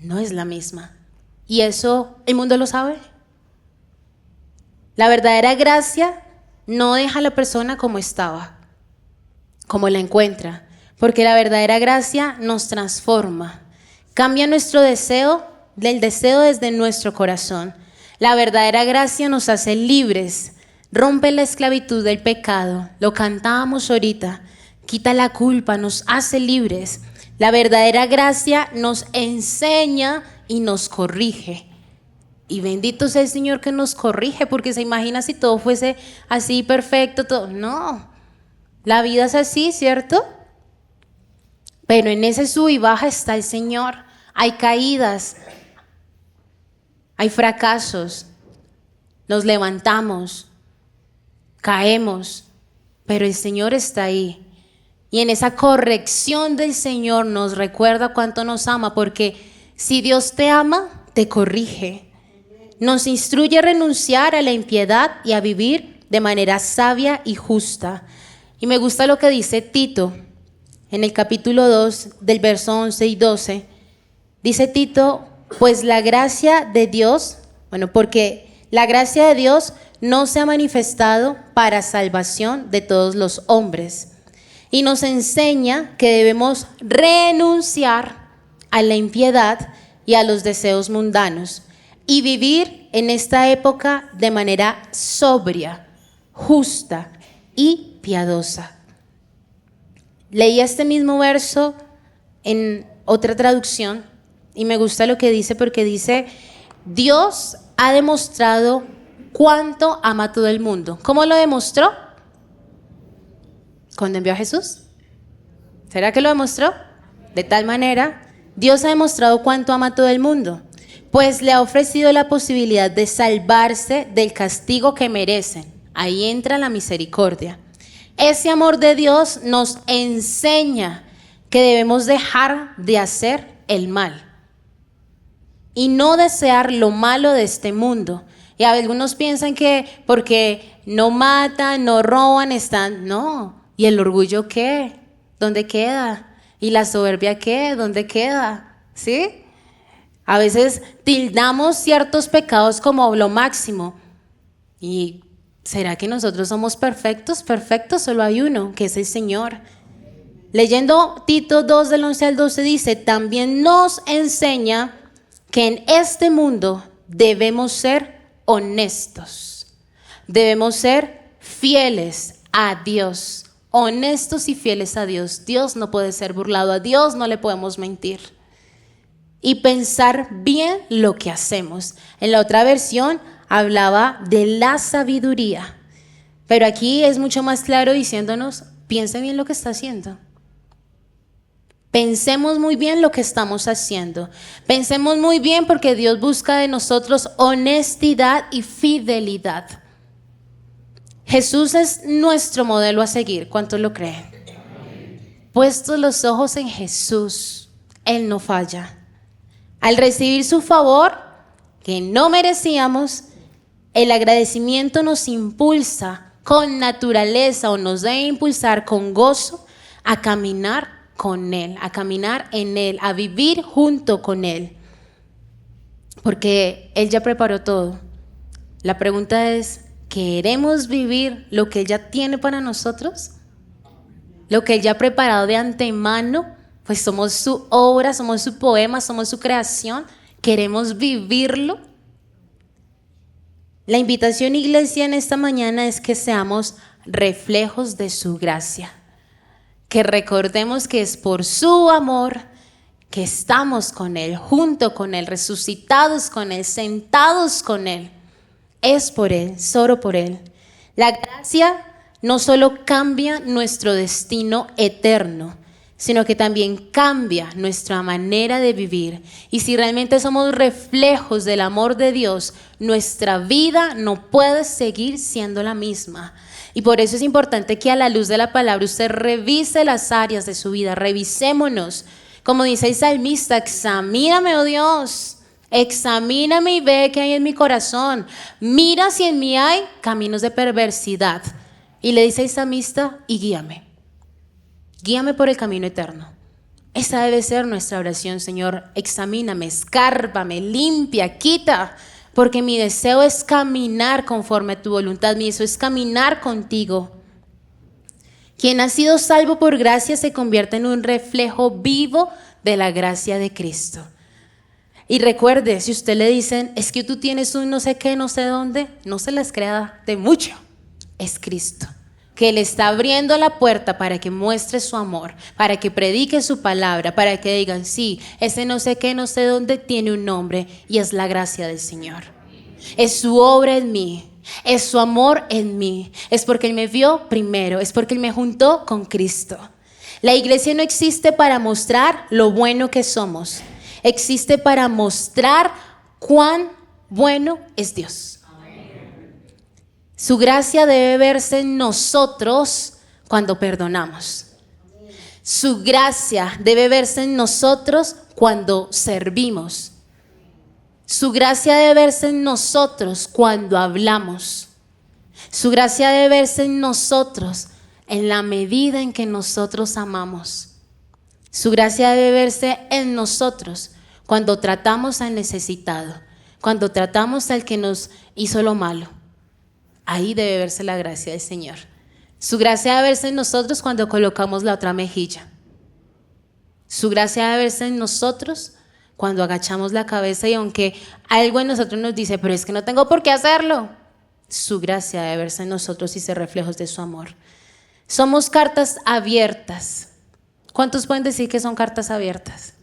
No es la misma. ¿Y eso el mundo lo sabe? La verdadera gracia no deja a la persona como estaba, como la encuentra, porque la verdadera gracia nos transforma, cambia nuestro deseo, del deseo desde nuestro corazón. La verdadera gracia nos hace libres, rompe la esclavitud del pecado, lo cantábamos ahorita, quita la culpa, nos hace libres. La verdadera gracia nos enseña y nos corrige. Y bendito sea el Señor que nos corrige, porque se imagina si todo fuese así perfecto, todo. No, la vida es así, ¿cierto? Pero en ese sub y baja está el Señor. Hay caídas, hay fracasos, nos levantamos, caemos, pero el Señor está ahí. Y en esa corrección del Señor nos recuerda cuánto nos ama, porque si Dios te ama, te corrige. Nos instruye a renunciar a la impiedad y a vivir de manera sabia y justa. Y me gusta lo que dice Tito en el capítulo 2 del verso 11 y 12. Dice Tito, pues la gracia de Dios, porque la gracia de Dios no se ha manifestado para salvación de todos los hombres. Y nos enseña que debemos renunciar a la impiedad y a los deseos mundanos y vivir en esta época de manera sobria, justa y piadosa. Leí este mismo verso en otra traducción y me gusta lo que dice, porque dice, Dios ha demostrado cuánto ama a todo el mundo. ¿Cómo lo demostró? Cuando envió a Jesús. ¿Será que lo demostró? De tal manera, Dios ha demostrado cuánto ama a todo el mundo, pues le ha ofrecido la posibilidad de salvarse del castigo que merecen. Ahí entra la misericordia. Ese amor de Dios nos enseña que debemos dejar de hacer el mal y no desear lo malo de este mundo. Y algunos piensan que porque no matan, no roban, están... No. ¿Y el orgullo qué? ¿Dónde queda? ¿Y la soberbia qué? ¿Dónde queda? ¿Sí? A veces tildamos ciertos pecados como lo máximo. ¿Y será que nosotros somos perfectos? Perfectos solo hay uno, que es el Señor. Leyendo Tito 2 del 11 al 12 dice, también nos enseña que en este mundo debemos ser honestos, debemos ser fieles a Dios, honestos y fieles a Dios. Dios no puede ser burlado, a Dios no le podemos mentir. Y pensar bien lo que hacemos. En la otra versión hablaba de la sabiduría, pero aquí es mucho más claro diciéndonos, piense bien lo que está haciendo. Pensemos muy bien lo que estamos haciendo. Pensemos muy bien, porque Dios busca de nosotros honestidad y fidelidad. Jesús es nuestro modelo a seguir. ¿Cuántos lo creen? Puestos los ojos en Jesús, Él no falla. Al recibir su favor, que no merecíamos, el agradecimiento nos impulsa con naturaleza o nos debe impulsar con gozo a caminar con Él, a caminar en Él, a vivir junto con Él. Porque Él ya preparó todo. La pregunta es, ¿queremos vivir lo que Él ya tiene para nosotros? Lo que Él ya ha preparado de antemano, pues somos su obra, somos su poema, somos su creación. ¿Queremos vivirlo? La invitación, iglesia, en esta mañana es que seamos reflejos de su gracia. Que recordemos que es por su amor que estamos con Él, junto con Él, resucitados con Él, sentados con Él. Es por Él, solo por Él. La gracia no solo cambia nuestro destino eterno, sino que también cambia nuestra manera de vivir. Y si realmente somos reflejos del amor de Dios, nuestra vida no puede seguir siendo la misma. Y por eso es importante que a la luz de la palabra usted revise las áreas de su vida, revisémonos. Como dice el salmista, examíname, oh Dios, examíname y ve qué hay en mi corazón. Mira si en mí hay caminos de perversidad. Y le dice el salmista, y guíame. Guíame por el camino eterno. Esa debe ser nuestra oración, Señor. Examíname, escárpame, limpia, quita. Porque mi deseo es caminar conforme a tu voluntad. Mi deseo es caminar contigo. Quien ha sido salvo por gracia se convierte en un reflejo vivo de la gracia de Cristo. Y recuerde, si usted le dicen, es que tú tienes un no sé qué, no sé dónde, no se les crea de mucho. Es Cristo, que le está abriendo la puerta para que muestre su amor, para que predique su palabra, para que digan, sí, ese no sé qué, no sé dónde tiene un nombre y es la gracia del Señor. Es su obra en mí. Es su amor en mí, es porque Él me vio primero, es porque Él me juntó con Cristo. La iglesia no existe para mostrar lo bueno que somos, existe para mostrar cuán bueno es Dios. Su gracia debe verse en nosotros cuando perdonamos. Su gracia debe verse en nosotros cuando servimos. Su gracia debe verse en nosotros cuando hablamos. Su gracia debe verse en nosotros en la medida en que nosotros amamos. Su gracia debe verse en nosotros cuando tratamos al necesitado, cuando tratamos al que nos hizo lo malo. Ahí debe verse la gracia del Señor. Su gracia debe verse en nosotros cuando colocamos la otra mejilla. Su gracia debe verse en nosotros cuando agachamos la cabeza y aunque algo en nosotros nos dice, pero es que no tengo por qué hacerlo, su gracia debe verse en nosotros y ser reflejos de su amor. Somos cartas abiertas. ¿Cuántos pueden decir que son cartas abiertas?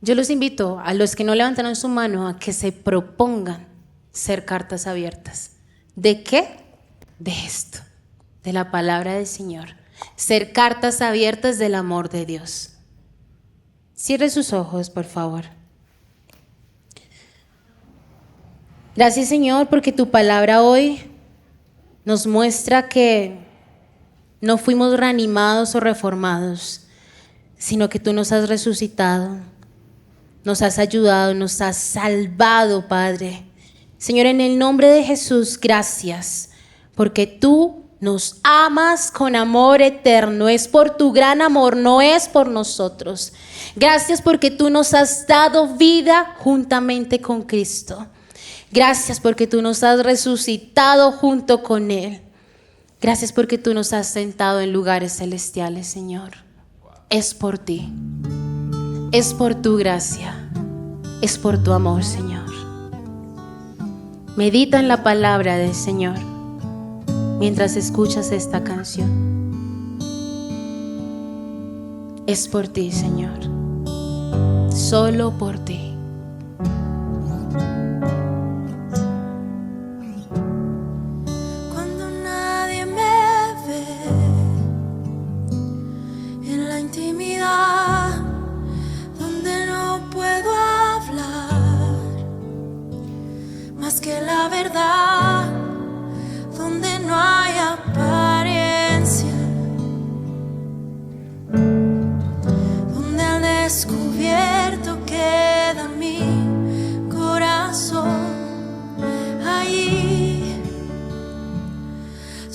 Yo los invito a los que no levantaron su mano a que se propongan ser cartas abiertas. ¿De qué? De esto, de la palabra del Señor. Ser cartas abiertas del amor de Dios. Cierre sus ojos, por favor. Gracias, Señor, porque tu palabra hoy nos muestra que no fuimos reanimados o reformados, sino que tú nos has resucitado, nos has ayudado, nos has salvado, Padre. Señor, en el nombre de Jesús, gracias, porque tú nos amas con amor eterno. Es por tu gran amor, no es por nosotros. Gracias porque tú nos has dado vida juntamente con Cristo. Gracias porque tú nos has resucitado junto con Él. Gracias porque tú nos has sentado en lugares celestiales, Señor. Es por ti. Es por tu gracia. Es por tu amor, Señor. Medita en la palabra del Señor mientras escuchas esta canción. Es por ti, Señor. Solo por ti. Cuando nadie me ve en la intimidad, donde no puedo hablar más que la verdad, donde no hay apariencia, donde al descubierto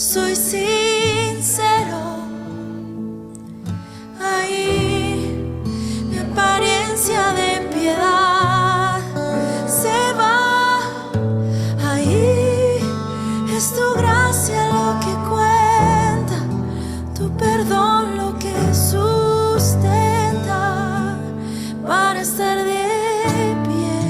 soy sincero. Ahí mi apariencia de piedad se va. Ahí es tu gracia lo que cuenta, tu perdón lo que sustenta para estar de pie.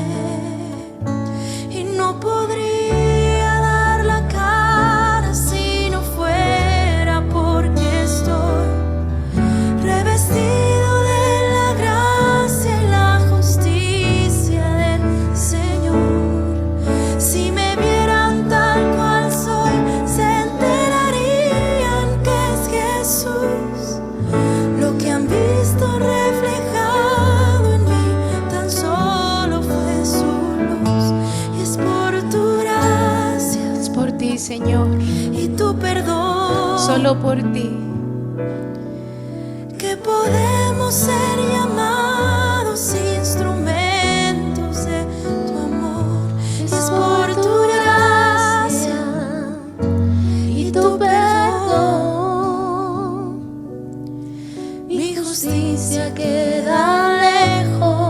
Y no podría dar la cara si no fuera porque estoy revestido de la gracia y la justicia del Señor. Si me vieran tal cual soy, se enterarían que es Jesús. Lo que han visto reflejado en mí tan solo fue su luz. Y es por tu gracia, Es por ti, Señor, y tu perdón, solo por ti. que podemos ser llamados instrumentos de tu amor. Es por tu gracia y tu perdón. Mi justicia queda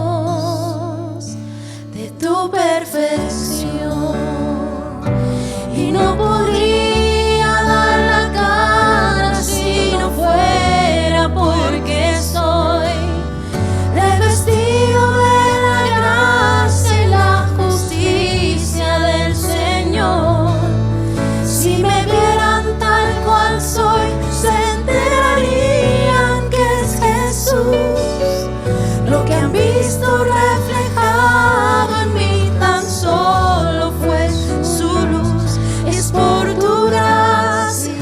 lejos de tu perfección. Y no podría dar la cara si no fuera porque estoy revestido de la gracia y la justicia del Señor. Si me vieran tal cual soy, se enterarían que es Jesús. Lo que han visto reflejado en mí tan solo fue su luz. Es por tu gracia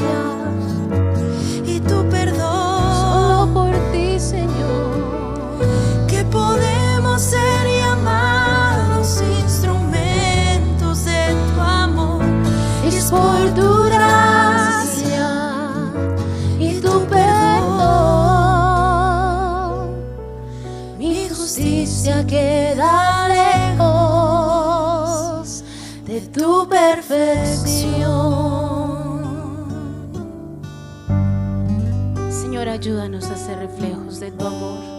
y tu perdón, Solo por ti, Señor. que podemos ser llamados instrumentos de tu amor. Es por tu gracia y tu perdón. Mi justicia queda lejos de tu perfección. Señor, ayúdanos a ser reflejos de tu amor.